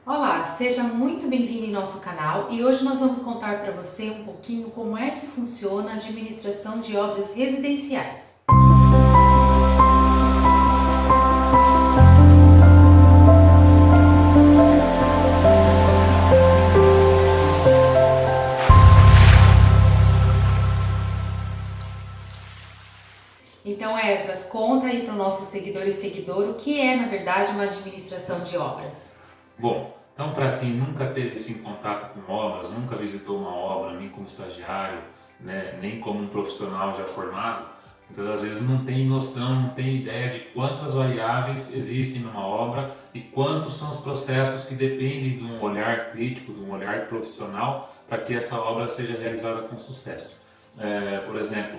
Olá, seja muito bem-vindo em nosso canal e hoje nós vamos contar para você um pouquinho como é que funciona a administração de obras residenciais. Então, Esdras, conta aí para o nosso seguidor e seguidor o que é, na verdade, uma administração de obras. Bom, então para quem nunca teve esse contato com obras, nunca visitou uma obra, nem como estagiário, né, nem como um profissional já formado, muitas das vezes não tem noção, não tem ideia de quantas variáveis existem numa obra e quantos são os processos que dependem de um olhar crítico, de um olhar profissional para que essa obra seja realizada com sucesso. Por exemplo,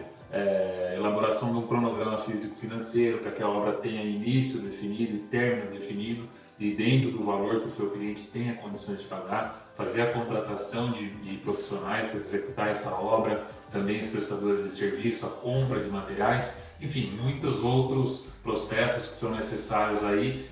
elaboração de um cronograma físico-financeiro para que a obra tenha início definido e término definido e dentro do valor que o seu cliente tenha condições de pagar, fazer a contratação de profissionais para executar essa obra, também os prestadores de serviço, a compra de materiais, enfim, muitos outros processos que são necessários aí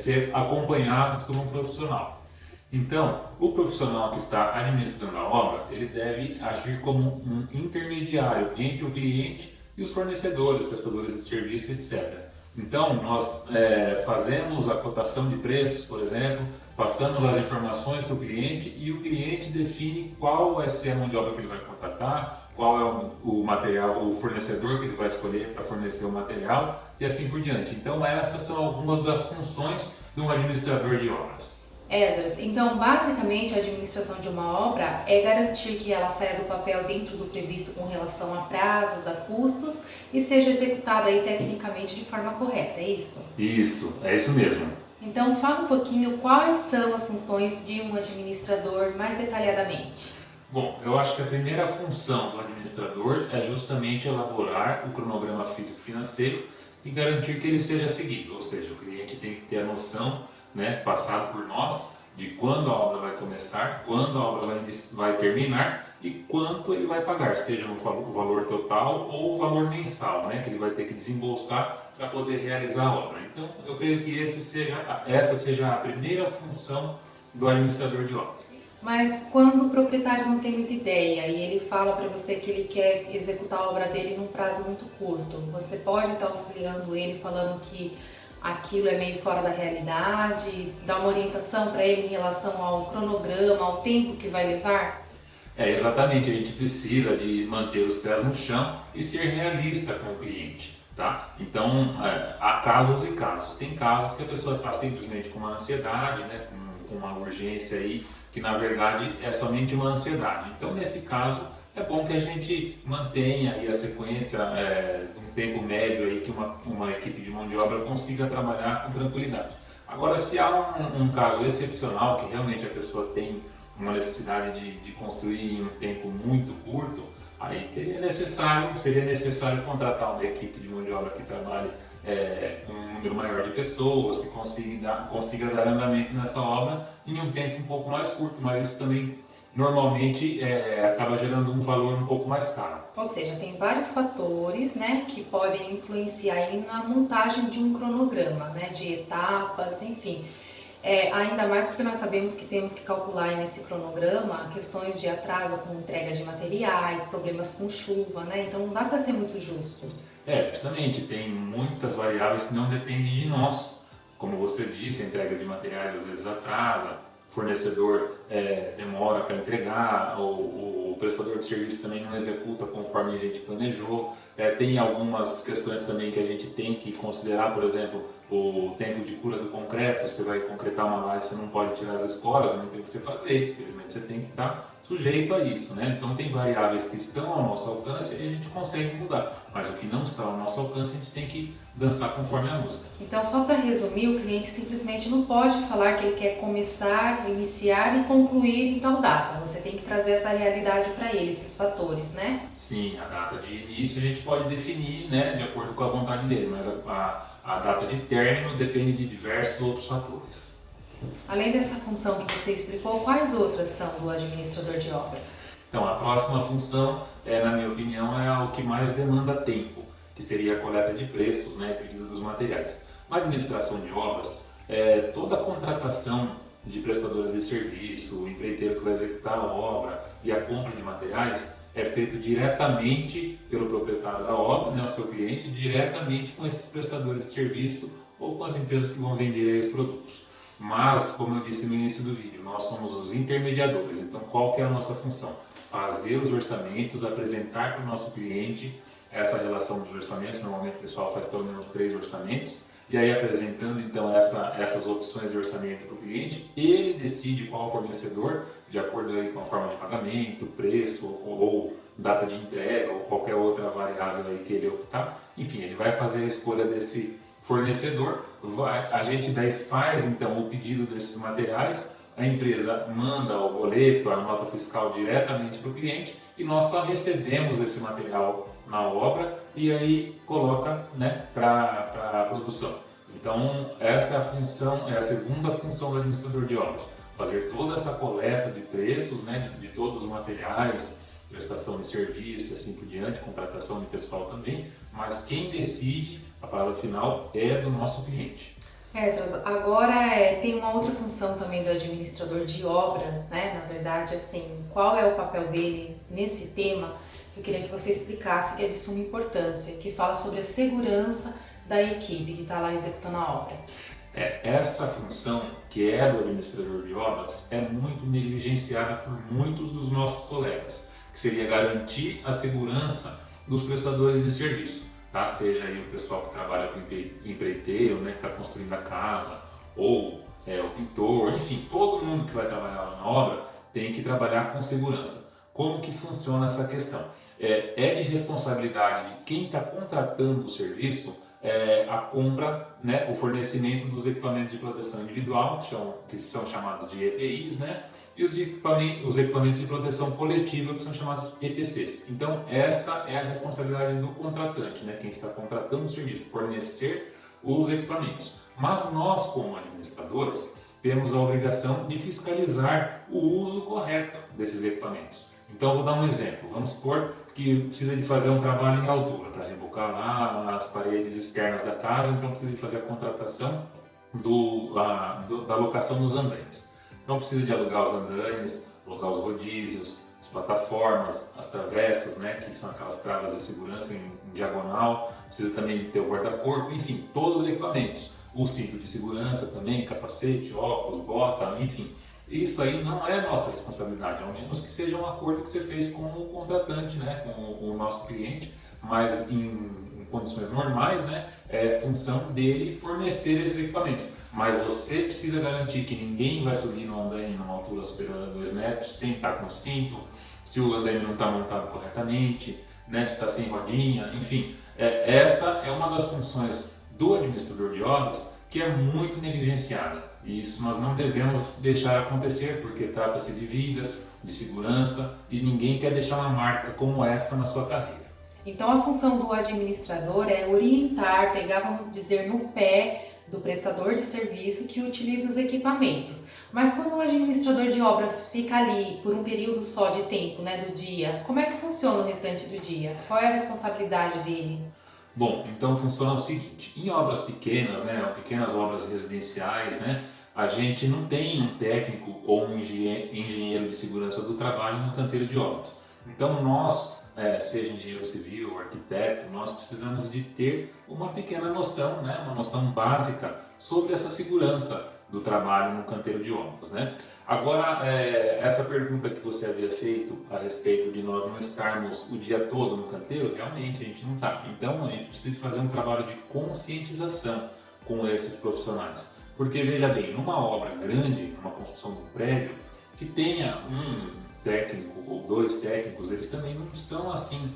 ser acompanhados por um profissional. Então, o profissional que está administrando a obra, ele deve agir como um intermediário entre o cliente e os fornecedores, prestadores de serviço, etc. Então, nós fazemos a cotação de preços, por exemplo, passamos as informações para o cliente e o cliente define qual vai ser a mão de obra que ele vai contratar, qual é o material, o fornecedor que ele vai escolher para fornecer o material e assim por diante. Então, essas são algumas das funções de um administrador de obras. Esdras, então basicamente a administração de uma obra é garantir que ela saia do papel dentro do previsto com relação a prazos, a custos e seja executada aí tecnicamente de forma correta, é isso? Isso, é isso mesmo. Então fala um pouquinho quais são as funções de um administrador mais detalhadamente. Bom, eu acho que a primeira função do administrador é justamente elaborar o cronograma físico-financeiro e garantir que ele seja seguido, ou seja, o cliente tem que ter a noção, né, passado por nós, de quando a obra vai começar, quando a obra vai terminar e quanto ele vai pagar, seja no valor total ou o valor mensal, né, que ele vai ter que desembolsar para poder realizar a obra. Então, eu creio que essa seja a primeira função do administrador de obras. Mas quando o proprietário não tem muita ideia e ele fala para você que ele quer executar a obra dele num prazo muito curto, você pode estar auxiliando ele falando que aquilo é meio fora da realidade, dar uma orientação para ele em relação ao cronograma, ao tempo que vai levar? Exatamente, a gente precisa de manter os pés no chão e ser realista com o cliente, tá? Então, há casos e casos. Tem casos que a pessoa está simplesmente com uma ansiedade, né, com uma urgência aí, que na verdade é somente uma ansiedade. Então, nesse caso, é bom que a gente mantenha aí a sequência de um tempo médio aí que uma equipe de mão de obra consiga trabalhar com tranquilidade. Agora, se há um caso excepcional que realmente a pessoa tem uma necessidade de construir em um tempo muito curto, aí seria necessário contratar uma equipe de mão de obra que trabalhe um número maior de pessoas, que consiga dar andamento nessa obra em um tempo um pouco mais curto, mas isso também normalmente acaba gerando um valor um pouco mais caro. Ou seja, tem vários fatores, né, que podem influenciar aí na montagem de um cronograma, né, de etapas, enfim. Ainda mais porque nós sabemos que temos que calcular aí nesse cronograma questões de atraso com entrega de materiais, problemas com chuva, né? Então não dá para ser muito justo. Justamente, tem muitas variáveis que não dependem de nós. Como você disse, a entrega de materiais às vezes atrasa, o fornecedor demora para entregar, o prestador de serviço também não executa conforme a gente planejou. Tem algumas questões também que a gente tem que considerar, por exemplo, o tempo de cura do concreto. Você vai concretar uma laje, você não pode tirar as escoras, não tem o que você fazer, infelizmente você tem que estar sujeito a isso, né? Então tem variáveis que estão ao nosso alcance e a gente consegue mudar, mas o que não está ao nosso alcance a gente tem que dançar conforme a música. Então, só para resumir, o cliente simplesmente não pode falar que ele quer começar, iniciar e concluir em tal data. Você tem que trazer essa realidade para ele, esses fatores, né? Sim, a data de início a gente pode definir, né, de acordo com a vontade dele, mas a data de término depende de diversos outros fatores. Além dessa função que você explicou, quais outras são do administrador de obra? Então, a próxima função, na minha opinião, é o que mais demanda tempo, que seria a coleta de preços, né, pedido dos materiais. Na administração de obras, toda a contratação de prestadores de serviço, o empreiteiro que vai executar a obra e a compra de materiais é feito diretamente pelo proprietário da obra, né, o seu cliente, diretamente com esses prestadores de serviço ou com as empresas que vão vender os produtos. Mas, como eu disse no início do vídeo, nós somos os intermediadores. Então, qual que é a nossa função? Fazer os orçamentos, apresentar para o nosso cliente essa relação dos orçamentos. Normalmente o pessoal faz pelo menos 3 orçamentos. E aí, apresentando então essas opções de orçamento para o cliente, ele decide qual fornecedor, de acordo aí com a forma de pagamento, preço ou data de entrega ou qualquer outra variável aí que ele optar. Enfim, ele vai fazer a escolha desse fornecedor, a gente daí faz então o pedido desses materiais, a empresa manda o boleto, a nota fiscal diretamente para o cliente e nós só recebemos esse material na obra e aí coloca, né, para a produção. Então essa é a função, é a segunda função do administrador de obras, fazer toda essa coleta de preços, né, de todos os materiais, prestação de serviço, assim por diante, contratação de pessoal também, mas quem decide a palavra final é do nosso cliente. Agora tem uma outra função também do administrador de obra, né? Na verdade, assim, qual é o papel dele nesse tema? Eu queria que você explicasse, que é de suma importância, que fala sobre a segurança da equipe que está lá executando a obra. Essa função, que é do administrador de obras, é muito negligenciada por muitos dos nossos colegas, que seria garantir a segurança dos prestadores de serviço. Tá? Seja aí o pessoal que trabalha com empreiteiro, né, que está construindo a casa, ou o pintor, enfim, todo mundo que vai trabalhar na obra tem que trabalhar com segurança. Como que funciona essa questão? É de responsabilidade de quem está contratando o serviço a compra, né, o fornecimento dos equipamentos de proteção individual, que são chamados de EPIs, né, e os equipamentos de proteção coletiva, que são chamados EPCs. Então, essa é a responsabilidade do contratante, né? Quem está contratando o serviço, fornecer os equipamentos. Mas nós, como administradores, temos a obrigação de fiscalizar o uso correto desses equipamentos. Então, vou dar um exemplo. Vamos supor que precisa de fazer um trabalho em altura para rebocar lá as paredes externas da casa, então precisa de fazer a contratação da locação dos andaimes. Então precisa de alugar os andaimes, alugar os rodízios, as plataformas, as travessas, né, que são aquelas travas de segurança em diagonal, precisa também de ter o guarda-corpo, enfim, todos os equipamentos. O cinto de segurança também, capacete, óculos, bota, enfim. Isso aí não é nossa responsabilidade, ao menos que seja um acordo que você fez com o contratante, né, com o nosso cliente, mas em condições normais, né, é função dele fornecer esses equipamentos. Mas você precisa garantir que ninguém vai subir no andaime numa altura superior a 2 metros sem estar com cinto, se o andaime não está montado corretamente, né, se está sem rodinha, enfim. Essa é uma das funções do administrador de obras que é muito negligenciada. E isso nós não devemos deixar acontecer, porque trata-se de vidas, de segurança, e ninguém quer deixar uma marca como essa na sua carreira. Então a função do administrador é orientar, pegar, vamos dizer, no pé do prestador de serviço que utiliza os equipamentos. Mas quando o administrador de obras fica ali por um período só de tempo, né, do dia, como é que funciona o restante do dia? Qual é a responsabilidade dele? Bom, então funciona o seguinte, em obras pequenas, né, pequenas obras residenciais, né, a gente não tem um técnico ou um engenheiro de segurança do trabalho no canteiro de obras. Então nós, seja engenheiro civil, arquiteto, nós precisamos de ter uma pequena noção, né, uma noção básica sobre essa segurança do trabalho no canteiro de obras, né? Agora, essa pergunta que você havia feito a respeito de nós não estarmos o dia todo no canteiro, realmente a gente não está. Então a gente precisa fazer um trabalho de conscientização com esses profissionais. Porque veja bem, numa obra grande, numa construção de um prédio, que tenha um técnico ou 2 técnicos, eles também não estão assim,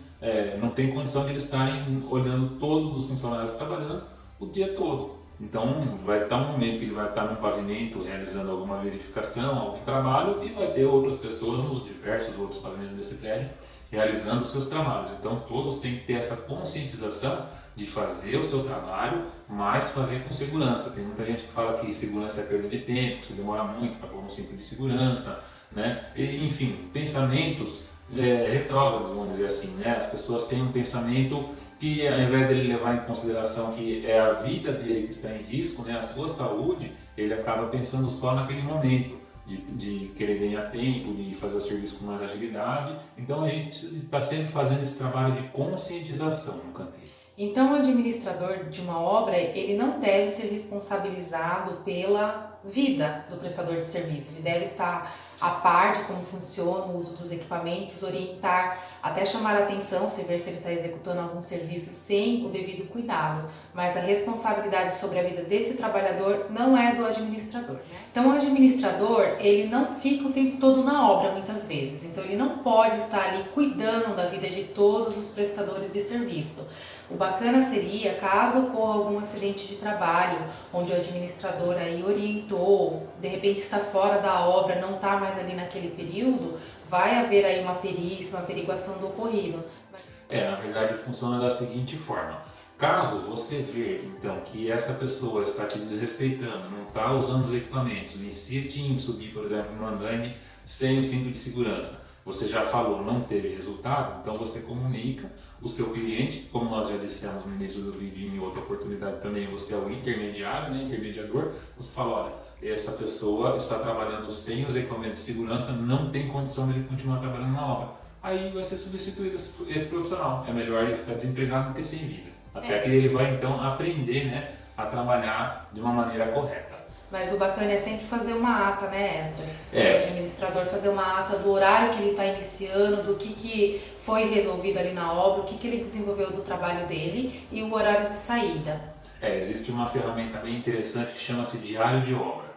não tem condição de eles estarem olhando todos os funcionários trabalhando o dia todo. Então vai estar um momento que ele vai estar no pavimento realizando alguma verificação, algum trabalho, e vai ter outras pessoas nos diversos outros pavimentos desse prédio realizando os seus trabalhos. Então todos têm que ter essa conscientização de fazer o seu trabalho, mas fazer com segurança. Tem muita gente que fala que segurança é perda de tempo, que você demora muito para pôr um cinto de segurança, né? E, enfim, pensamentos retrógrados, vamos dizer assim, né? As pessoas têm um pensamento que, ao invés dele levar em consideração que é a vida dele que está em risco, né, a sua saúde, ele acaba pensando só naquele momento de querer ganhar tempo, de fazer o serviço com mais agilidade. Então a gente está sempre fazendo esse trabalho de conscientização no canteiro. Então, o administrador de uma obra, ele não deve ser responsabilizado pela vida do prestador de serviço. Ele deve estar a par de como funciona o uso dos equipamentos, orientar, até chamar a atenção se ver se ele está executando algum serviço sem o devido cuidado. Mas a responsabilidade sobre a vida desse trabalhador não é do administrador, né? Então, o administrador, ele não fica o tempo todo na obra, muitas vezes. Então, ele não pode estar ali cuidando da vida de todos os prestadores de serviço. O bacana seria, caso ocorra algum acidente de trabalho, onde o administrador aí orientou, de repente está fora da obra, não está mais ali naquele período, vai haver aí uma perícia, uma averiguação do ocorrido. Na verdade funciona da seguinte forma. Caso você vê, então, que essa pessoa está te desrespeitando, não está usando os equipamentos, insiste em subir, por exemplo, no andaime sem o cinto de segurança, você já falou, não teve resultado, então você comunica o seu cliente, como nós já dissemos no início do vídeo e em outra oportunidade também, você é o intermediário, né, intermediador, você fala, olha, essa pessoa está trabalhando sem os equipamentos de segurança, não tem condição de ele continuar trabalhando na obra. Aí vai ser substituído esse profissional, é melhor ele ficar desempregado do que sem vida. Até que ele vai então aprender, né, a trabalhar de uma maneira correta. Mas o bacana é sempre fazer uma ata, né, Esdras? É. O administrador fazer uma ata do horário que ele está iniciando, do que foi resolvido ali na obra, o que ele desenvolveu do trabalho dele e o horário de saída. Existe uma ferramenta bem interessante que chama-se Diário de Obra.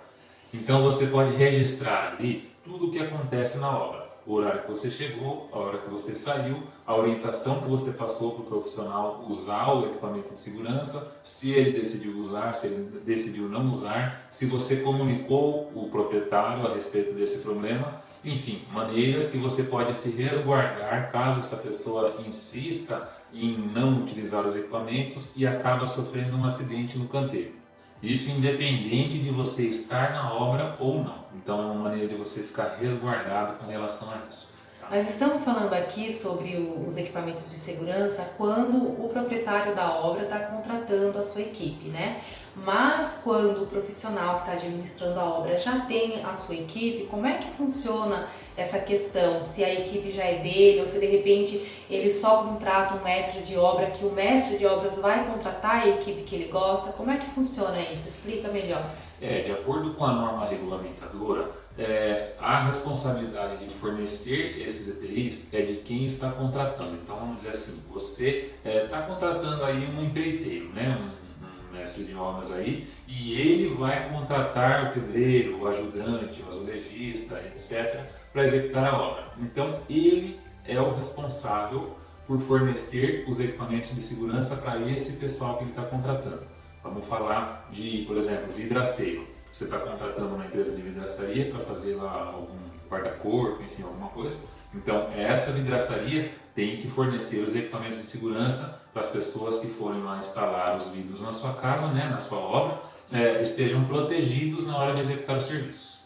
Então você pode registrar ali tudo o que acontece na obra. O horário que você chegou, a hora que você saiu, a orientação que você passou para o profissional usar o equipamento de segurança, se ele decidiu usar, se ele decidiu não usar, se você comunicou o proprietário a respeito desse problema, enfim, maneiras que você pode se resguardar caso essa pessoa insista em não utilizar os equipamentos e acaba sofrendo um acidente no canteiro. Isso independente de você estar na obra ou não. Então é uma maneira de você ficar resguardado com relação a isso. Nós estamos falando aqui sobre os equipamentos de segurança quando o proprietário da obra está contratando a sua equipe, né? Mas quando o profissional que está administrando a obra já tem a sua equipe, como é que funciona essa questão? Se a equipe já é dele ou se de repente ele só contrata um mestre de obra, que o mestre de obras vai contratar a equipe que ele gosta, como é que funciona isso? Explica melhor. De acordo com a norma regulamentadora, a responsabilidade de fornecer esses EPIs é de quem está contratando. Então vamos dizer assim, você está contratando aí um empreiteiro, né? Um mestre de obras aí, e ele vai contratar o pedreiro, o ajudante, o azulejista, etc., para executar a obra. Então ele é o responsável por fornecer os equipamentos de segurança para esse pessoal que ele está contratando. Vamos falar de, por exemplo, vidraceiro. Você está contratando uma empresa de vidraçaria para fazer lá algum guarda-corpo, enfim, alguma coisa. Então, essa vidraçaria tem que fornecer os equipamentos de segurança para as pessoas que forem lá instalar os vidros na sua casa, né, na sua obra, estejam protegidos na hora de executar o serviço.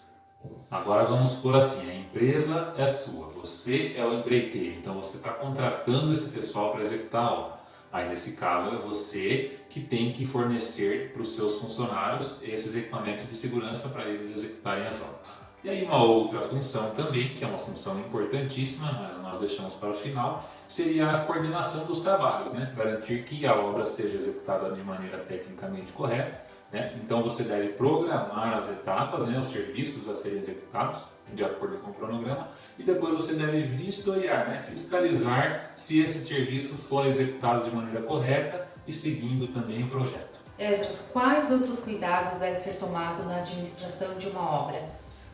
Agora vamos supor assim, a empresa é sua, você é o empreiteiro, então você está contratando esse pessoal para executar a obra. Aí nesse caso é você que tem que fornecer para os seus funcionários esses equipamentos de segurança para eles executarem as obras. E aí uma outra função também, que é uma função importantíssima, mas nós deixamos para o final, seria a coordenação dos trabalhos, né? Garantir que a obra seja executada de maneira tecnicamente correta, né? Então você deve programar as etapas, né? Os serviços a serem executados de acordo com o cronograma, e depois você deve vistoriar, né? Fiscalizar se esses serviços foram executados de maneira correta e seguindo também o projeto. Esdras, quais outros cuidados devem ser tomados na administração de uma obra?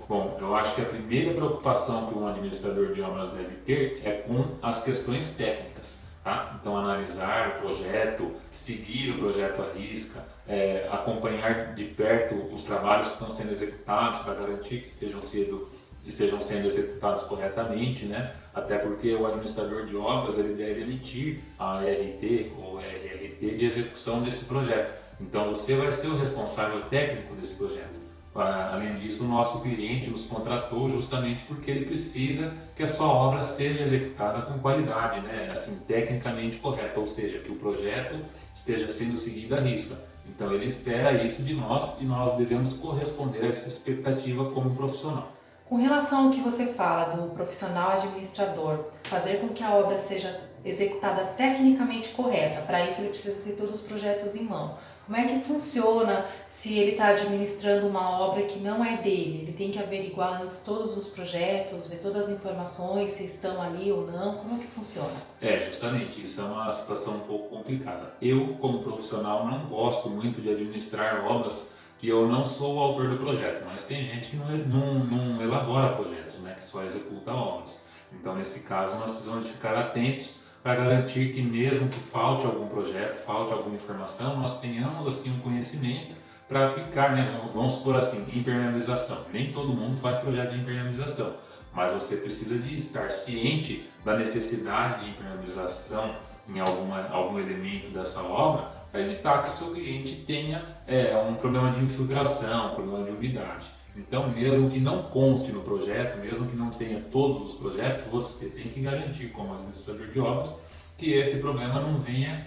Bom, eu acho que a primeira preocupação que um administrador de obras deve ter é com as questões técnicas. Tá? Então, analisar o projeto, seguir o projeto à risca, acompanhar de perto os trabalhos que estão sendo executados para garantir que estejam sendo executados corretamente, né? Até porque o administrador de obras ele deve emitir a RT ou RRT de execução desse projeto. Então, você vai ser o responsável técnico desse projeto. O Além disso, o nosso cliente nos contratou justamente porque ele precisa que a sua obra seja executada com qualidade, né? Assim, tecnicamente correta, ou seja, que o projeto esteja sendo seguido à risca. Então ele espera isso de nós e nós devemos corresponder a essa expectativa como profissional. Com relação ao que você fala do profissional administrador, fazer com que a obra seja executada tecnicamente correta, para isso ele precisa ter todos os projetos em mão. Como é que funciona se ele está administrando uma obra que não é dele? Ele tem que averiguar antes todos os projetos, ver todas as informações, se estão ali ou não. Como é que funciona? Justamente, isso é uma situação um pouco complicada. Eu, como profissional, não gosto muito de administrar obras que eu não sou o autor do projeto, mas tem gente que não elabora projetos, né, que só executa obras. Então, nesse caso, nós precisamos de ficar atentos para garantir que mesmo que falte algum projeto, falte alguma informação, nós tenhamos assim um conhecimento para aplicar, né? Vamos supor assim, impermeabilização. Nem todo mundo faz projeto de impermeabilização, mas você precisa de estar ciente da necessidade de impermeabilização em algum elemento dessa obra para evitar que o seu cliente tenha um problema de infiltração, um problema de umidade. Então, mesmo que não conste no projeto, mesmo que não tenha todos os projetos, você tem que garantir, como administrador de obras, que esse problema não venha,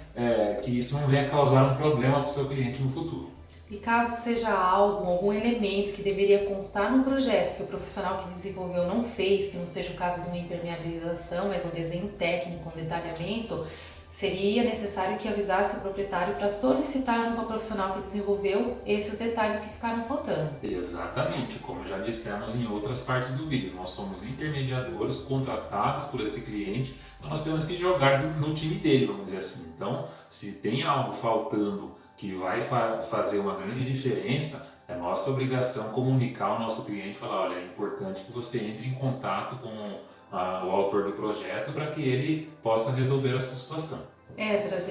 que isso não venha causar um problema para o seu cliente no futuro. E caso seja algum elemento que deveria constar no projeto que o profissional que desenvolveu não fez, que não seja o caso de uma impermeabilização, mas um desenho técnico, um detalhamento, seria necessário que avisasse o proprietário para solicitar junto ao profissional que desenvolveu esses detalhes que ficaram faltando. Exatamente, como já dissemos em outras partes do vídeo, nós somos intermediadores contratados por esse cliente, então nós temos que jogar no time dele, vamos dizer assim. Então, se tem algo faltando que vai fazer uma grande diferença, é nossa obrigação comunicar ao nosso cliente e falar, olha, é importante que você entre em contato com o autor do projeto para que ele possa resolver essa situação. Esdras,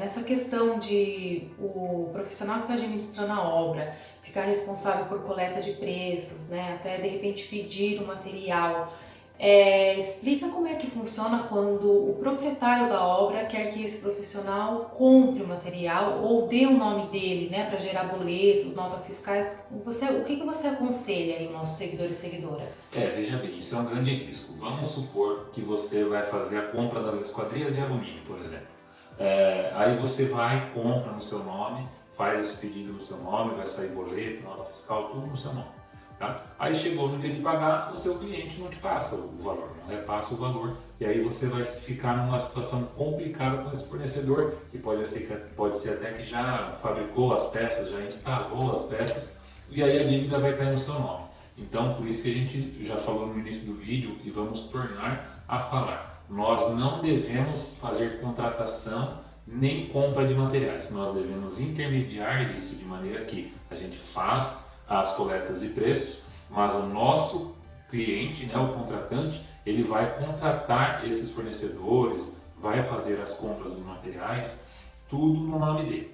nessa questão de o profissional que está administrando a obra ficar responsável por coleta de preços, né, até de repente pedir o material, explica como é que funciona quando o proprietário da obra quer que esse profissional compre o material ou dê o nome dele, né, para gerar boletos, notas fiscais. O que você aconselha aí, nossos seguidores e seguidora? Veja bem, isso é um grande risco. Vamos supor que você vai fazer a compra das esquadrias de alumínio, por exemplo. Aí você vai, compra no seu nome, faz esse pedido no seu nome, vai sair boleto, nota fiscal, tudo no seu nome. Tá? Aí chegou no dia de pagar, o seu cliente não te passa o valor, não repassa o valor, e aí você vai ficar numa situação complicada com esse fornecedor, que pode ser até que já fabricou as peças, já instalou as peças, e aí a dívida vai cair no seu nome. Então, por isso que a gente já falou no início do vídeo e vamos tornar a falar. Nós não devemos fazer contratação nem compra de materiais, nós devemos intermediar isso de maneira que a gente faz as coletas de preços, mas o nosso cliente, né, o contratante, ele vai contratar esses fornecedores, vai fazer as compras dos materiais, tudo no nome dele.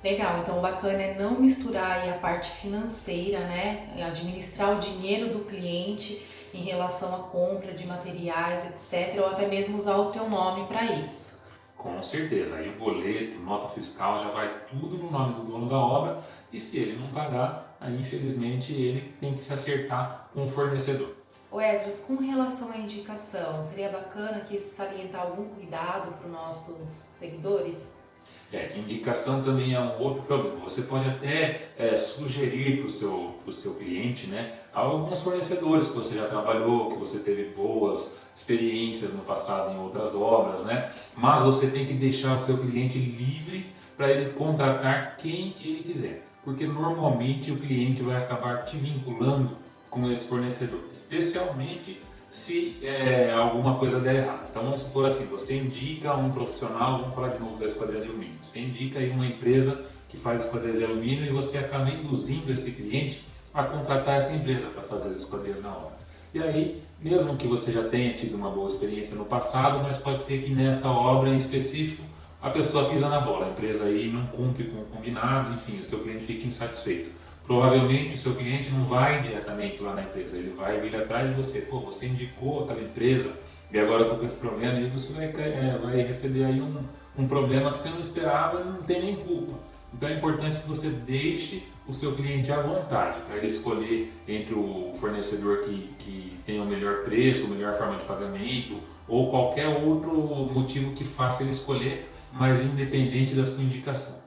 Legal, então o bacana é não misturar aí a parte financeira, né, administrar o dinheiro do cliente em relação à compra de materiais, etc, ou até mesmo usar o teu nome para isso. Com certeza, aí o boleto, nota fiscal já vai tudo no nome do dono da obra e se ele não pagar, aí infelizmente ele tem que se acertar com o fornecedor. Esdras, com relação à indicação, seria bacana que salientar algum cuidado para os nossos seguidores? Indicação também é um outro problema. Você pode até sugerir para o seu cliente, né, alguns fornecedores que você já trabalhou, que você teve boas experiências no passado em outras obras, né? Mas você tem que deixar o seu cliente livre para ele contratar quem ele quiser, porque normalmente o cliente vai acabar te vinculando com esse fornecedor, especialmente se alguma coisa der errado. Então vamos supor assim, você indica um profissional, vamos falar de novo da esquadria de alumínio, você indica aí uma empresa que faz esquadrias de alumínio e você acaba induzindo esse cliente a contratar essa empresa para fazer as esquadrias na obra. E aí, mesmo que você já tenha tido uma boa experiência no passado, mas pode ser que nessa obra em específico a pessoa pisa na bola, a empresa aí não cumpre com o combinado, enfim, o seu cliente fica insatisfeito. Provavelmente o seu cliente não vai diretamente lá na empresa, ele vai vir atrás de você, você indicou aquela empresa e agora eu estou com esse problema e você vai receber aí um problema que você não esperava e não tem nem culpa. Então é importante que você deixe o seu cliente à vontade, para ele escolher entre o fornecedor que tem o melhor preço, a melhor forma de pagamento ou qualquer outro motivo que faça ele escolher, mas independente da sua indicação.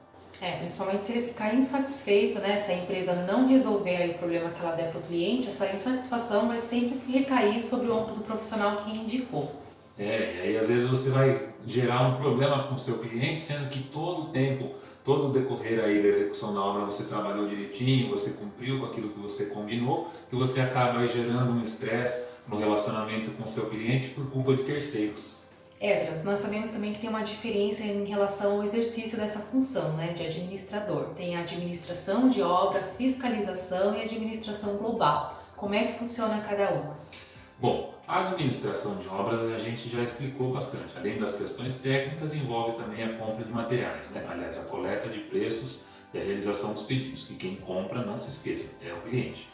Principalmente se ele ficar insatisfeito, né? Se a empresa não resolver aí o problema que ela der para o cliente, essa insatisfação vai sempre recair sobre o ombro do profissional que indicou. E aí às vezes você vai gerar um problema com o seu cliente, sendo que todo o tempo, todo o decorrer aí da execução da obra você trabalhou direitinho, você cumpriu com aquilo que você combinou, e você acaba aí gerando um estresse no relacionamento com o seu cliente por culpa de terceiros. Esdras, nós sabemos também que tem uma diferença em relação ao exercício dessa função, né, de administrador. Tem a administração de obra, fiscalização e administração global. Como é que funciona cada uma? Bom, a administração de obras a gente já explicou bastante. Além das questões técnicas, envolve também a compra de materiais, né? Aliás, a coleta de preços e a realização dos pedidos. E quem compra, não se esqueça, é o cliente.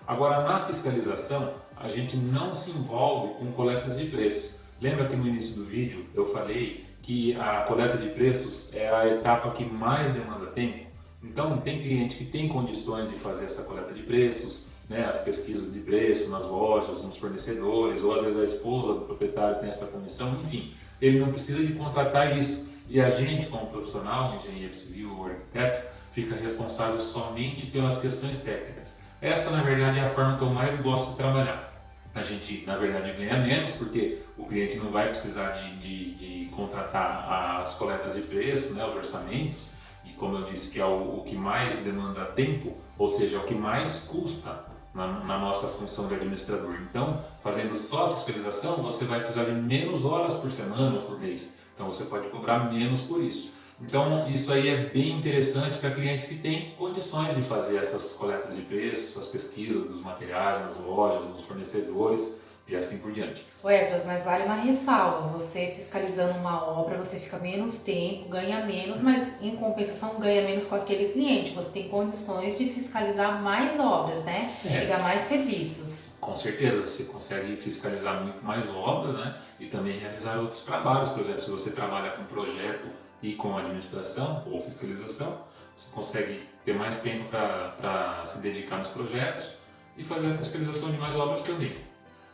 Agora, na fiscalização, a gente não se envolve com coletas de preços. Lembra que no início do vídeo eu falei que a coleta de preços é a etapa que mais demanda tempo? Então, tem cliente que tem condições de fazer essa coleta de preços, né, as pesquisas de preço nas lojas, nos fornecedores, ou às vezes a esposa do proprietário tem essa comissão, enfim, ele não precisa de contratar isso. E a gente, como profissional, engenheiro civil ou arquiteto, fica responsável somente pelas questões técnicas. Essa, na verdade, é a forma que eu mais gosto de trabalhar. A gente, na verdade, ganha menos, porque o cliente não vai precisar de contratar as coletas de preço, né, os orçamentos, e como eu disse que é o que mais demanda tempo, ou seja, é o que mais custa na nossa função de administrador. Então, fazendo só a fiscalização, você vai precisar de menos horas por semana ou por mês. Então, você pode cobrar menos por isso. Então, isso aí é bem interessante para clientes que têm condições de fazer essas coletas de preços, essas pesquisas dos materiais nas lojas, nos fornecedores e assim por diante. Esdras, mas vale uma ressalva, você fiscalizando uma obra, você fica menos tempo, ganha menos, mas em compensação ganha menos com aquele cliente. Você tem condições de fiscalizar mais obras, né? Pegar mais serviços. Com certeza, você consegue fiscalizar muito mais obras, né? E também realizar outros trabalhos. Por exemplo, se você trabalha com projeto e com administração ou fiscalização, você consegue ter mais tempo para se dedicar nos projetos e fazer a fiscalização de mais obras também.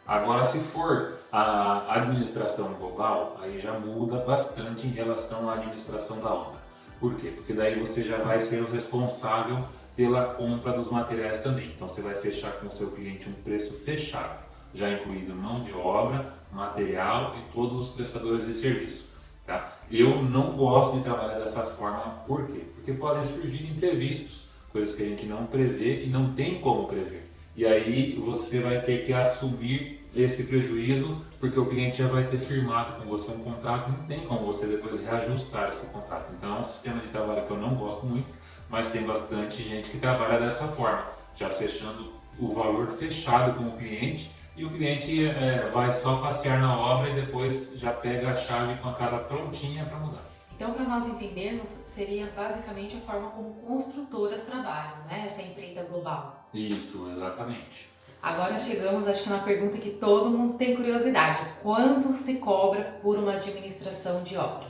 Agora, se for a administração global, aí já muda bastante em relação à administração da obra. Por quê? Porque daí você já vai ser o responsável pela compra dos materiais também. Então você vai fechar com o seu cliente um preço fechado, já incluído mão de obra, material e todos os prestadores de serviço. Tá? Eu não gosto de trabalhar dessa forma, por quê? Porque podem surgir imprevistos, coisas que a gente não prevê e não tem como prever. E aí você vai ter que assumir esse prejuízo, porque o cliente já vai ter firmado com você um contrato, não tem como você depois reajustar esse contrato. Então é um sistema de trabalho que eu não gosto muito, mas tem bastante gente que trabalha dessa forma, já fechando o valor fechado com o cliente, e o cliente vai só passear na obra e depois já pega a chave com a casa prontinha para mudar. Então, para nós entendermos, seria basicamente a forma como construtoras trabalham, né? Essa empreita global. Isso, exatamente. Agora chegamos, acho que na pergunta que todo mundo tem curiosidade. Quanto se cobra por uma administração de obra?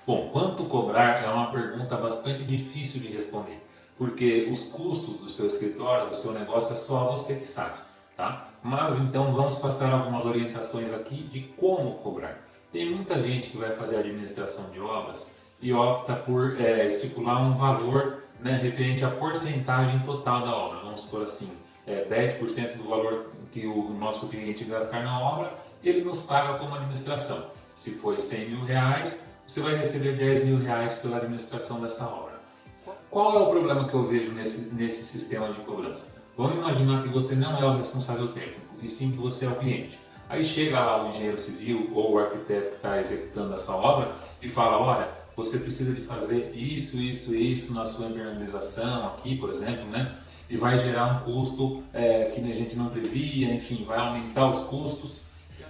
Bom, quanto cobrar é uma pergunta bastante difícil de responder, porque os custos do seu escritório, do seu negócio, é só você que sabe, tá? Mas então vamos passar algumas orientações aqui de como cobrar. Tem muita gente que vai fazer administração de obras e opta por estipular um valor, né, referente à porcentagem total da obra. Vamos supor assim, 10% do valor que o nosso cliente gastar na obra, ele nos paga como administração. Se for R$100.000, você vai receber R$10.000 pela administração dessa obra. Qual é o problema que eu vejo nesse sistema de cobrança? Vamos imaginar que você não é o responsável técnico, e sim que você é o cliente. Aí chega lá o engenheiro civil ou o arquiteto que está executando essa obra e fala, olha, você precisa de fazer isso, isso, isso na sua impermeabilização aqui, por exemplo, né? E vai gerar um custo que a gente não previa, enfim, vai aumentar os custos.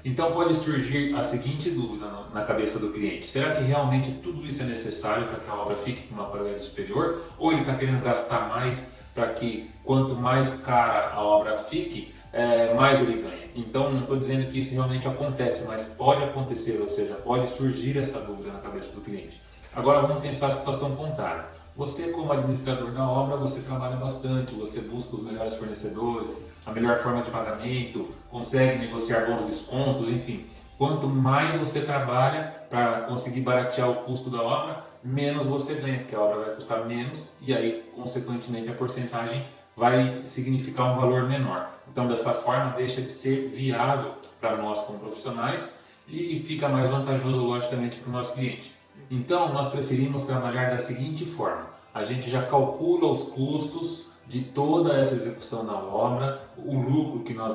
Então pode surgir a seguinte dúvida na cabeça do cliente: será que realmente tudo isso é necessário para que a obra fique com uma qualidade superior? Ou ele está querendo gastar mais para que quanto mais cara a obra fique, mais ele ganha? Então não estou dizendo que isso realmente acontece, mas pode acontecer, ou seja, pode surgir essa dúvida na cabeça do cliente. Agora vamos pensar a situação contrária. Você, como administrador da obra, você trabalha bastante, você busca os melhores fornecedores, a melhor forma de pagamento, consegue negociar bons descontos, enfim. Quanto mais você trabalha para conseguir baratear o custo da obra, menos você ganha, porque a obra vai custar menos e aí, consequentemente, a porcentagem vai significar um valor menor. Então, dessa forma, deixa de ser viável para nós como profissionais e fica mais vantajoso, logicamente, para o nosso cliente. Então, nós preferimos trabalhar da seguinte forma: a gente já calcula os custos de toda essa execução da obra, o lucro que nós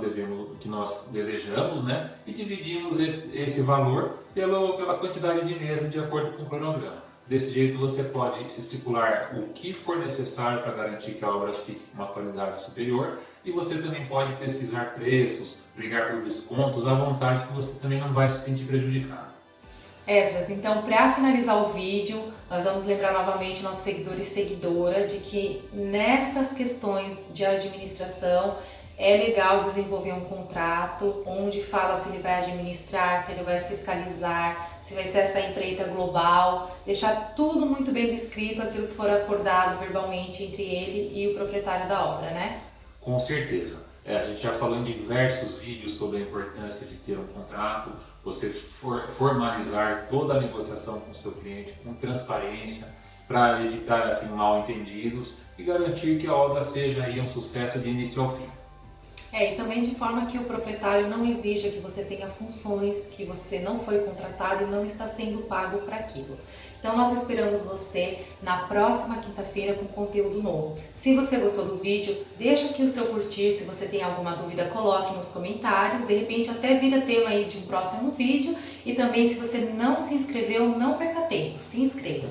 desejamos, né? E dividimos esse valor pela quantidade de meses de acordo com o cronograma. Desse jeito você pode estipular o que for necessário para garantir que a obra fique com uma qualidade superior e você também pode pesquisar preços, brigar por descontos à vontade, que você também não vai se sentir prejudicado. Esdras, então para finalizar o vídeo, nós vamos lembrar novamente nossos seguidores e seguidora de que nestas questões de administração é legal desenvolver um contrato onde fala se ele vai administrar, se ele vai fiscalizar, se vai ser essa empreita global, deixar tudo muito bem descrito, aquilo que for acordado verbalmente entre ele e o proprietário da obra, né? Com certeza. A gente já falou em diversos vídeos sobre a importância de ter um contrato, você formalizar toda a negociação com o seu cliente com transparência, para evitar assim mal entendidos e garantir que a obra seja aí um sucesso de início ao fim. E também de forma que o proprietário não exija que você tenha funções, que você não foi contratado e não está sendo pago para aquilo. Então nós esperamos você na próxima quinta-feira com conteúdo novo. Se você gostou do vídeo, deixa aqui o seu curtir, se você tem alguma dúvida coloque nos comentários, de repente até vira tema aí de um próximo vídeo. E também se você não se inscreveu, não perca tempo, se inscreva.